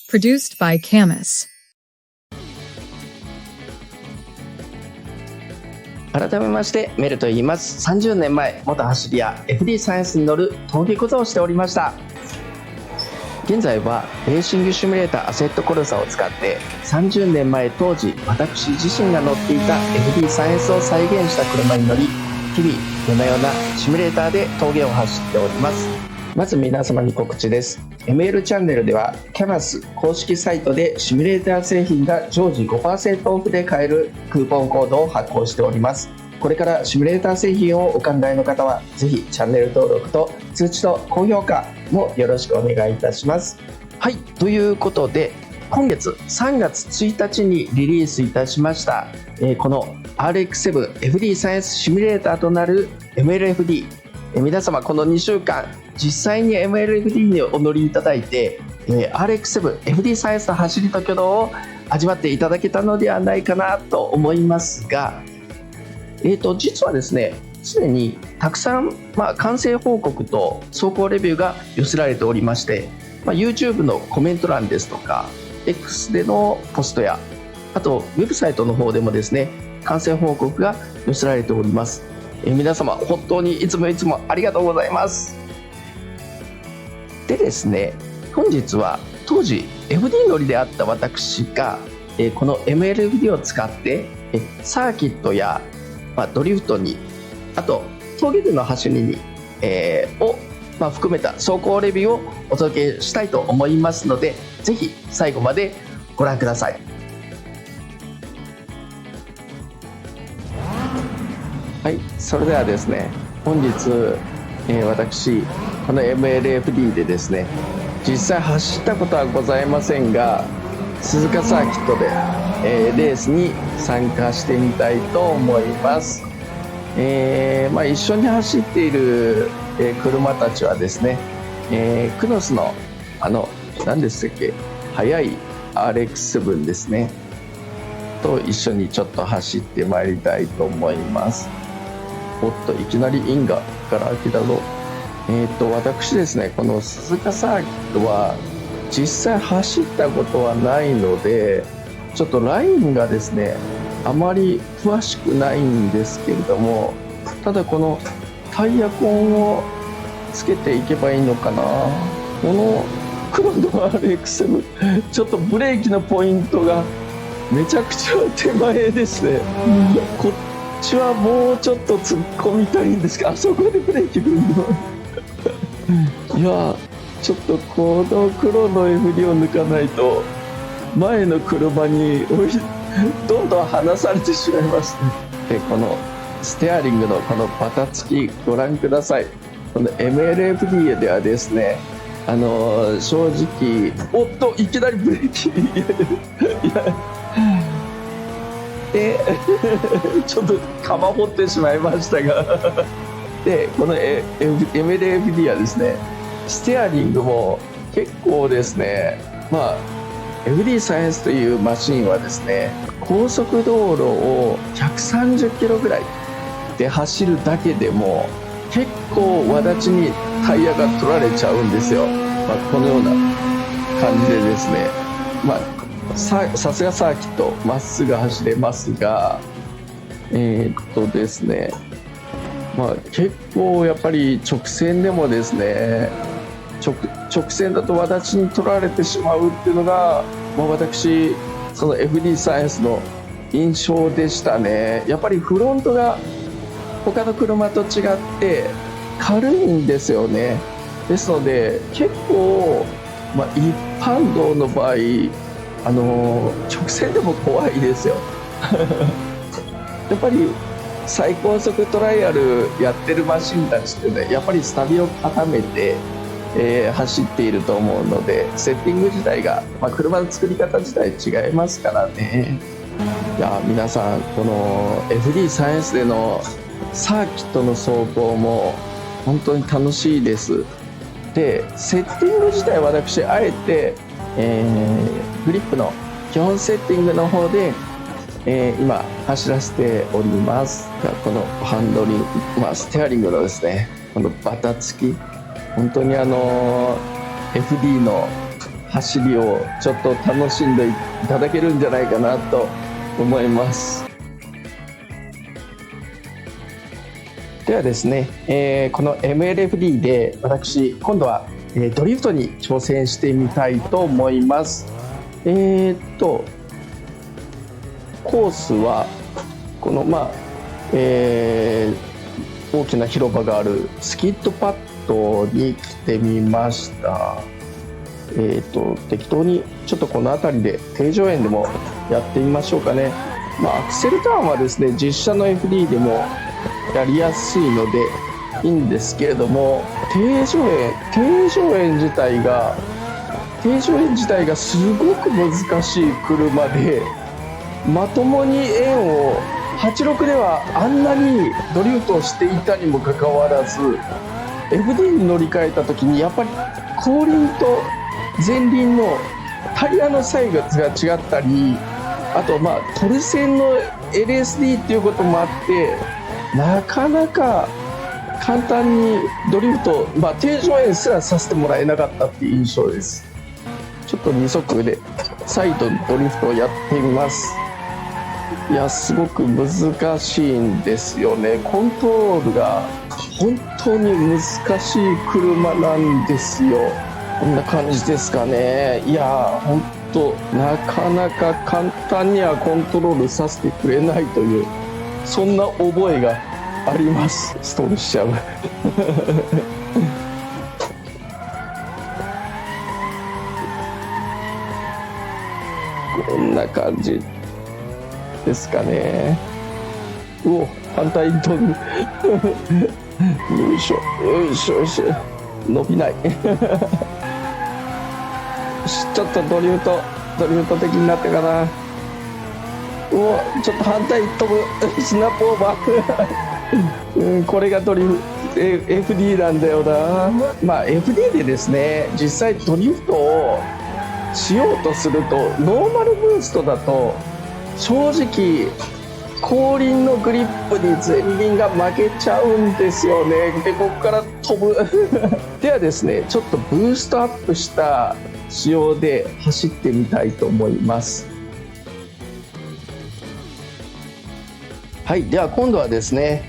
Produced by Camus. 改めましてメルと言います。30年前元走り屋 FD サイエンスに乗る峠講座をしておりました。現在はレーシングシミュレーターアセットコルサを使って30年前当時私自身が乗っていた FD サイエンスを再現した車に乗り、日々夜な夜なシミュレーターで峠を走っております。まず皆様に告知です。 ML チャンネルでは CAMUS 公式サイトでシミュレーター製品が常時 5% オフで買えるクーポンコードを発行しております。これからシミュレーター製品をお考えの方はぜひチャンネル登録と通知と高評価もよろしくお願いいたします。はい、ということで今月3月1日にリリースいたしました、この RX7FD サイエンスシミュレーターとなる MLFD、皆様この2週間実際に MLFD にお乗りいただいて、RX7FD サイエンスの走りと挙動を味わっていただけたのではないかなと思いますが、実はですね、すでにたくさん、完成報告と走行レビューが寄せられておりまして、YouTube のコメント欄ですとか X でのポストや、あとウェブサイトの方でもですね、完成報告が寄せられております。皆様本当にいつもありがとうございます。でですね、本日は当時 FD 乗りであった私が、この MLFD を使ってサーキットや、ドリフトに、あと峠での走りに、含めた走行レビューをお届けしたいと思いますので、ぜひ最後までご覧ください。はい、それではですね、本日、私この MLFD でですね、実際走ったことはございませんが、鈴鹿サーキットで、レースに参加してみたいと思います。一緒に走っている、車たちはですね、クノスの何でしたっけ、速い RX7 ですねと一緒にちょっと走ってまいりたいと思います。おっと、いきなりインガから開けたぞ。私ですね、この鈴鹿サーキットは実際走ったことはないので、ちょっとラインがですねあまり詳しくないんですけれども、ただこのタイヤコンをつけていけばいいのかな。この黒の RX7 ちょっとブレーキのポイントがめちゃくちゃ手前ですね、こっちはもうちょっと突っ込みたいんですが、あそこでブレーキ踏むのいや、ちょっとこの黒の FD を抜かないと前の車にどんどん離されてしまいますね。で、このステアリングのこのバタつきご覧ください。この MLFD ではですね、正直、おっと、いきなりブレーキでちょっとかまほってしまいましたがで、この MLFD はですね、ステアリングも結構ですね、FD サイエンスというマシンはですね、高速道路を130キロぐらいで走るだけでも結構わだちにタイヤが取られちゃうんですよ。このような感じでですね、さすがサーキットまっすぐ走れますが、ですね、結構やっぱり直線でもですね、直線だとわだちに取られてしまうっていうのが、私その FD サイエンスの印象でしたね。やっぱりフロントが他の車と違って軽いんですよね。ですので結構、一般道の場合直線でも怖いですよやっぱり最高速トライアルやってるマシンたちってね、やっぱりスタビを固めて走っていると思うので、セッティング自体が、車の作り方自体違いますからね。いや、皆さんこの FD サイエンスでのサーキットの走行も本当に楽しいです。で、セッティング自体私あえて、グリップの基本セッティングの方で、今走らせております。このハンドリング、ステアリングのですね、このバタつき、本当にFD の走りをちょっと楽しんでいただけるんじゃないかなと思います。ではですね、この MLFD で私今度は、ドリフトに挑戦してみたいと思います。コースはこの大きな広場があるスキットパッドに来てみました。適当にちょっとこの辺りで定常円でもやってみましょうかね。アクセルターンはですね、実車の FD でもやりやすいのでいいんですけれども、定常円自体がすごく難しい車で、まともに円を86ではあんなにドリフトをしていたにもかかわらず FD に乗り換えた時にやっぱり後輪と前輪のタイヤのサイズが違ったり、あとトルセンの LSD っていうこともあってなかなか簡単にドリフト、定常円すらさせてもらえなかったっていう印象です。ちょっと2速で再度ドリフトをやってみます。いや、すごく難しいんですよね。コントロールが本当に難しい車なんですよ。こんな感じですかね。いや、本当なかなか簡単にはコントロールさせてくれないという、そんな覚えがあります。ストールしちゃうこんな感じですかね。反対に飛ぶよいしょよいしょよいしょ、伸びないちょっとドリフト的になってかな。ちょっと反対に飛ぶスナップオーバーこれがFD なんだよな。FD でですね、実際ドリフトをしようとするとノーマルブーストだと正直後輪のグリップに前輪が負けちゃうんですよね。でここから飛ぶではですね、ちょっとブーストアップした仕様で走ってみたいと思います。はい、では今度はですね、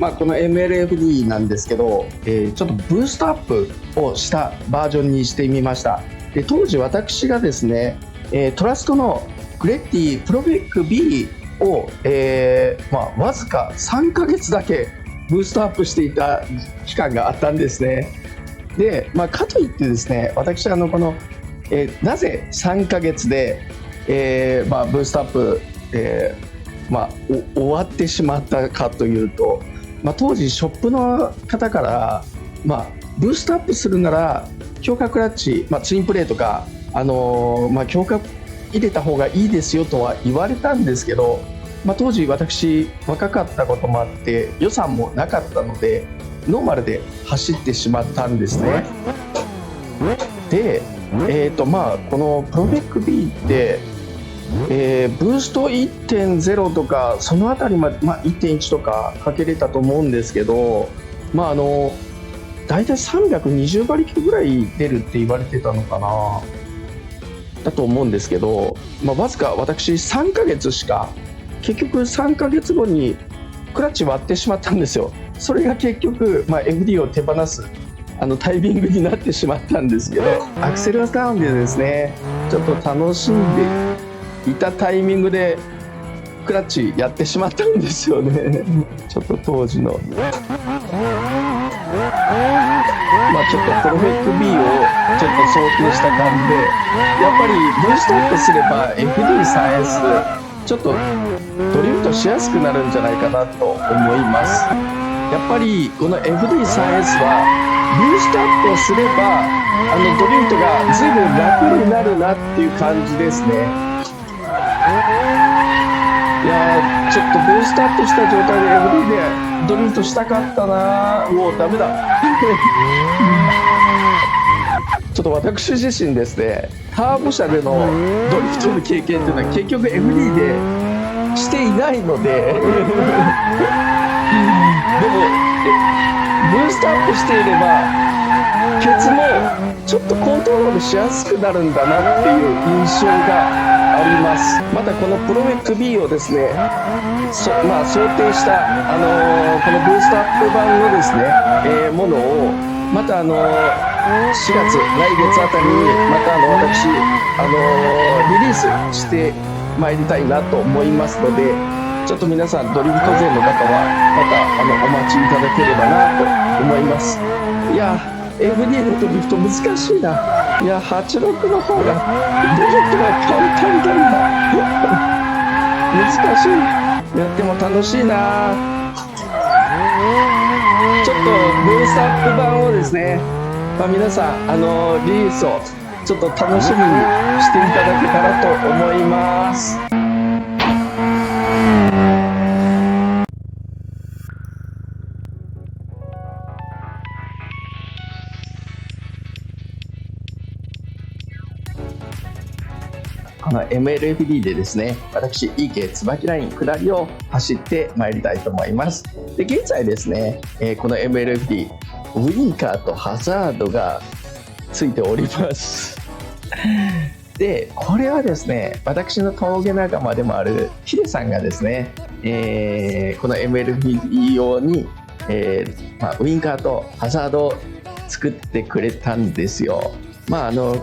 この MLFD なんですけど、ちょっとブーストアップをしたバージョンにしてみました。で当時私がですね、トラストのグレッティプロベック B を、わずか3ヶ月だけブーストアップしていた期間があったんですね。で、かといってですね、私この、なぜ3ヶ月で、ブーストアップ、終わってしまったかというと、当時ショップの方から、ブーストアップするなら強化クラッチ、ツインプレーとか、強化入れた方がいいですよとは言われたんですけど、当時私若かったこともあって予算もなかったのでノーマルで走ってしまったんですね。で、このプロベック B ってブースト 1.0 とかそのあたりまで、1.1 とかかけれたと思うんですけど、だいたい320馬力ぐらい出るって言われてたのかなだと思うんですけど、わずか私3ヶ月しか、結局3ヶ月後にクラッチ割ってしまったんですよ。それが結局、FD を手放すタイミングになってしまったんですけど、アクセルターンでですねちょっと楽しんでいたタイミングでクラッチやってしまったんですよねちょっと当時のちょっとプロフェック B をちょっと想定した感じで、やっぱりブーストアップすれば FD3S ちょっとドリフトしやすくなるんじゃないかなと思います。やっぱりこの FD3S はブーストアップをすればドリフトが随分楽になるなっていう感じですね。いやちょっとブーストアップした状態で FD でドリフトしたかったな。もうダメだちょっと私自身ですね、ターボ車でのドリフトの経験っていうのは結局 FD でしていないのででもブーストアップしていればケツもちょっとコントロールしやすくなるんだなっていう印象があります。またこのプロメック B をですね、想定した、このブーストアップ版のですね、ものをまた4月来月あたりにまた私リリースしてまいりたいなと思いますので、ちょっと皆さんドリフト勢の方はまたお待ちいただければなと思います。いや FD のドリフト難しいな。いや86の方がドリフトが簡単だな難しい。やっても楽しいな。ちょっとブーストアップ版をですね、皆さんリリースをちょっと楽しみにしていただけたらと思います。この MLFD でですね、私 EK 椿ライン下りを走ってまいりたいと思います。で現在ですね、この MLFD ウインカーとハザードがついておりますでこれはですね、私の峠仲間でもあるヒデさんがですね、この MLFD 用に、ウインカーとハザードを作ってくれたんですよ。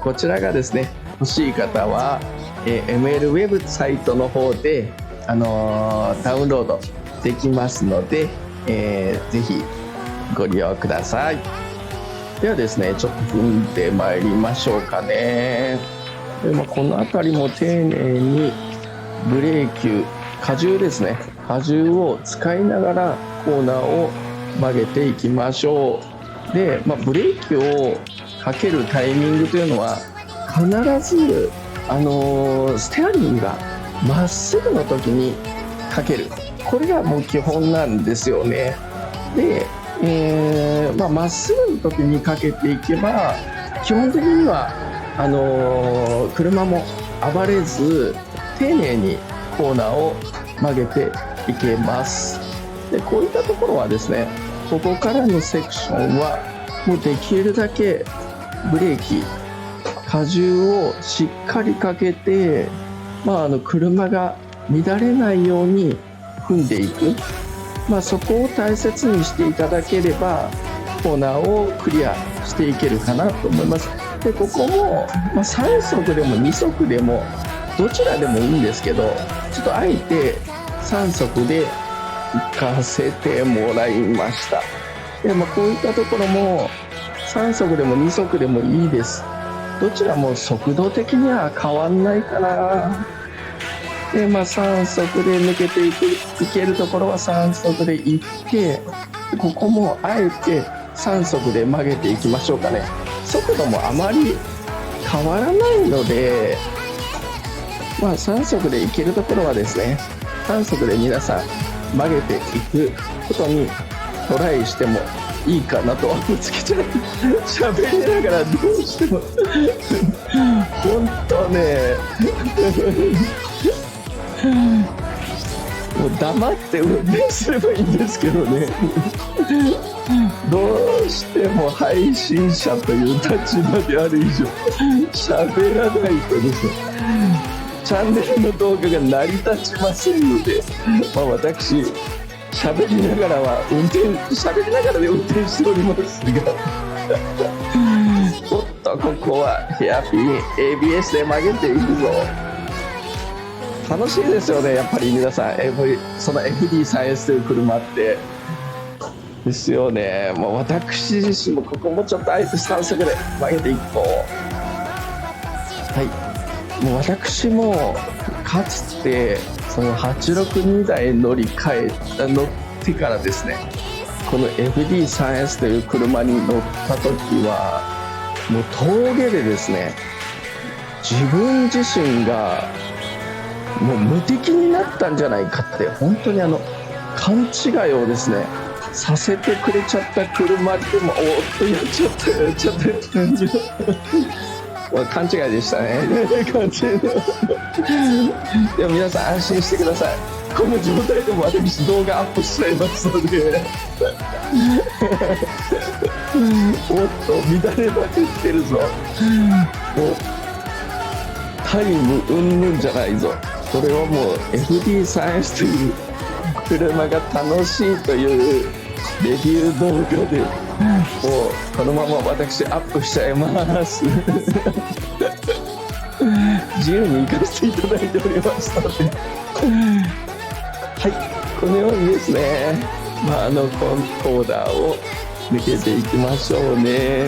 こちらがですね、欲しい方は、ML ウェブサイトの方で、ダウンロードできますので、ぜひご利用ください。ではですね、ちょっと踏んでまいりましょうかね。でこの辺りも丁寧にブレーキ荷重ですね、荷重を使いながらコーナーを曲げていきましょう。で、ブレーキをかけるタイミングというのは必ず、ステアリングがまっすぐの時にかける、これがもう基本なんですよね。で、まっすぐの時にかけていけば基本的には車も暴れず丁寧にコーナーを曲げていけます。でこういったところはですね、ここからのセクションはもうできるだけブレーキ荷重をしっかりかけて、車が乱れないように踏んでいく、そこを大切にしていただければコーナーをクリアしていけるかなと思います。でここも、3速でも2速でもどちらでもいいんですけど、ちょっとあえて3速で行かせてもらいました。でこういったところも3速でも2速でもいいです。どちらも速度的には変わんないかな。で3速で抜けていけるところは3速で行って、ここもあえて3速で曲げていきましょうかね。速度もあまり変わらないので、3速で行けるところはですね、3速で皆さん曲げていくことにトライしてもいいかなと。ぶつけちゃって喋りながらどうしても本当ねもう黙って運転すればいいんですけどねどうしても配信者という立場である以上喋らないとですね、チャンネルの動画が成り立ちませんので、私喋りながらで運転しておりますがおっとここはヘアピン ABS で曲げていくぞ。楽しいですよね、やっぱり皆さん。その FD3S という車ってですよね。私自身もここもちょっとあえて3速で曲げていこう。もう私もかつてその862台乗ってからですね、この FD3S という車に乗った時はもう峠でですね、自分自身がもう無敵になったんじゃないかって、本当に勘違いをですねさせてくれちゃった車でも、おっとやっちゃった勘違いでしたね。勘違い。でも皆さん安心してください。この状態でも私動画アップしちゃいますのでおっと乱れまくってるぞ。もうタイムうんぬんじゃないぞ。これはもう FD3S という車が楽しいというレビュー動画でもうこのまま私アップしちゃいます自由に行かせていただいておりますのではい、このようにですね、コーナーを抜けていきましょうね。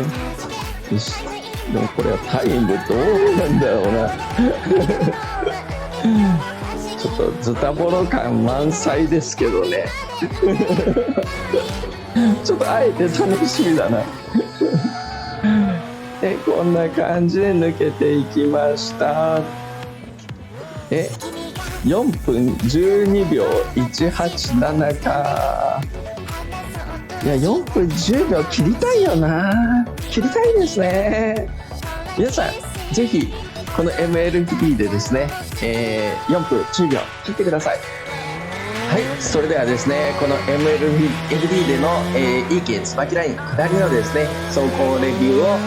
よし、でもこれはタイムどうなんだろうなちょっとズタボロ感満載ですけどねちょっとあえて楽しみだなこんな感じで抜けていきました。4分12秒187か。いや、4分10秒切りたいよな。切りたいですね。皆さんぜひこの MLFD でですね、4分10秒切ってください。はい、それではですね、この MLFD での、EK 椿ライン下りのですね走行レビューを、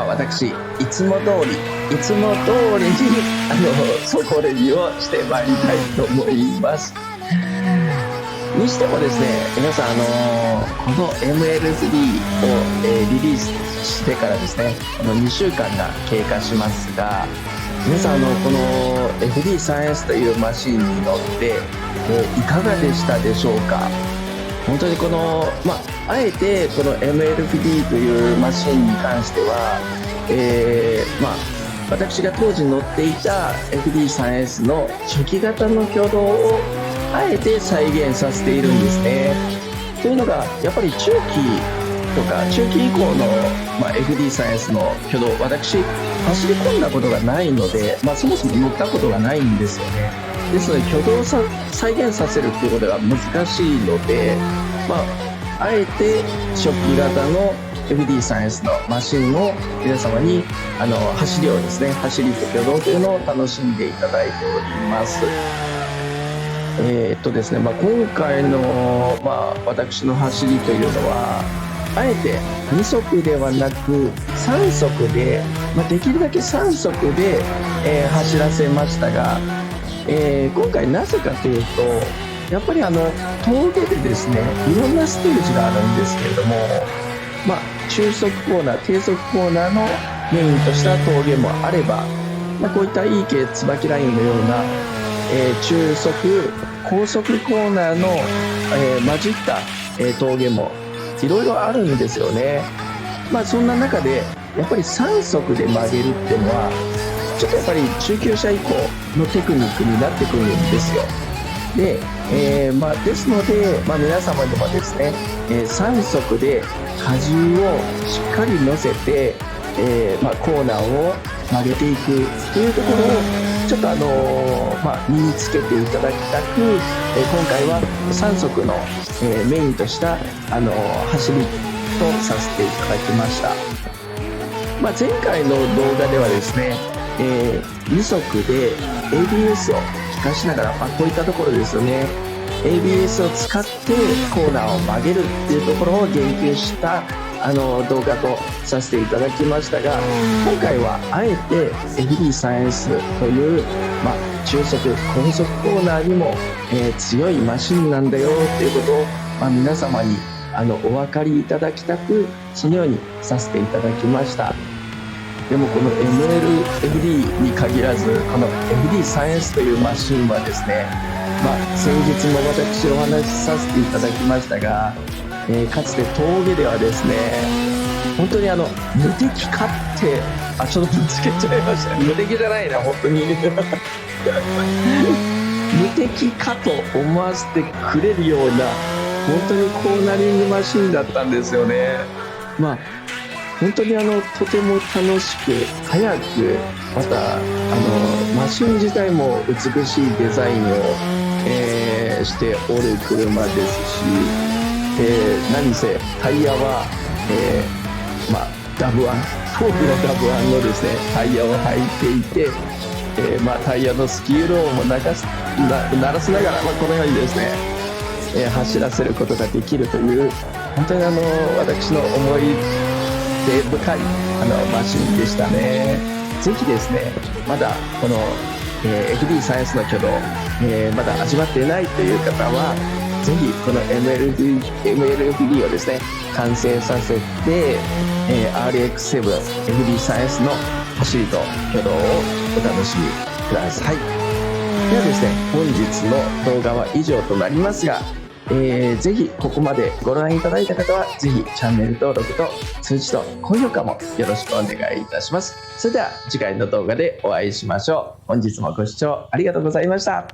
私いつも通りに走行レビューをしてまいりたいと思います。にしてもですね、皆さんこの MLFD を、リリースしてからですね、2週間が経過しますが、皆さんこの FD3S というマシンに乗って、いかがでしたでしょうか。本当にこの、あえてこの MLFD というマシンに関しては、私が当時乗っていた FD3S の初期型の挙動をあえて再現させているんですね。というのがやっぱり中期とか中期以降の、FD3S の挙動、私走り込んだことがないので、そもそも乗ったことがないんですよね。ですので挙動を再現させるっていうことが難しいので、あえて初期型の FD3S のマシンを皆様に走りをですね、走りと挙動というのを楽しんでいただいております。ですね、今回の、私の走りというのはあえて2速ではなく3速で、できるだけ3速で、走らせましたが、今回なぜかというと、やっぱり峠でですね、いろんなステージがあるんですけれども、中速コーナー、低速コーナーのメインとした峠もあれば、こういった EK 椿ラインのような、中速、高速コーナーの、混じった、峠もいろいろあるんですよね。そんな中でやっぱり3速で曲げるっていうのはちょっとやっぱり中級者以降のテクニックになってくるんですよ。で、ですので、皆様にもですね、3速で荷重をしっかり乗せて、コーナーを曲げていくというところをちょっと身につけていただきたく、今回は3速の、メインとした走りとさせていただきました。前回の動画ではですね、2速で ABS を効かしながら、こういったところですよね、 ABS を使ってコーナーを曲げるっていうところを言及した動画とさせていただきましたが、今回はあえて FD3S という、中速高速コーナーにも、強いマシンなんだよっていうことを、皆様にお分かりいただきたく、そのようにさせていただきました。でもこの MLFD に限らず、この FD3S というマシンはですね、先日も私お話しさせていただきましたが、かつて峠ではですね、本当に無敵かって、ちょっとつけちゃいましたね。無敵じゃないな、本当に無敵かと思わせてくれるような、本当にコーナリングマシンだったんですよね。本当にとても楽しく速く、またマシン自体も美しいデザインを、しておる車ですし、何せタイヤは、ダブワン、フォークのダブワンのですね、タイヤを履いていて、タイヤのスキール音も鳴らしながら、このようにですね、走らせることができるという、本当に私の思い出深いマシンでしたね。ぜひですね、まだこの、FD サイエンスの挙動、まだ味わっていないという方は、ぜひこの MLFD をですね、完成させて、RX7 FD サイエンスの走りと挙動をお楽しみください。ではですね、本日の動画は以上となりますが、ぜひここまでご覧いただいた方は、ぜひチャンネル登録と通知と高評価もよろしくお願いいたします。それでは次回の動画でお会いしましょう。本日もご視聴ありがとうございました。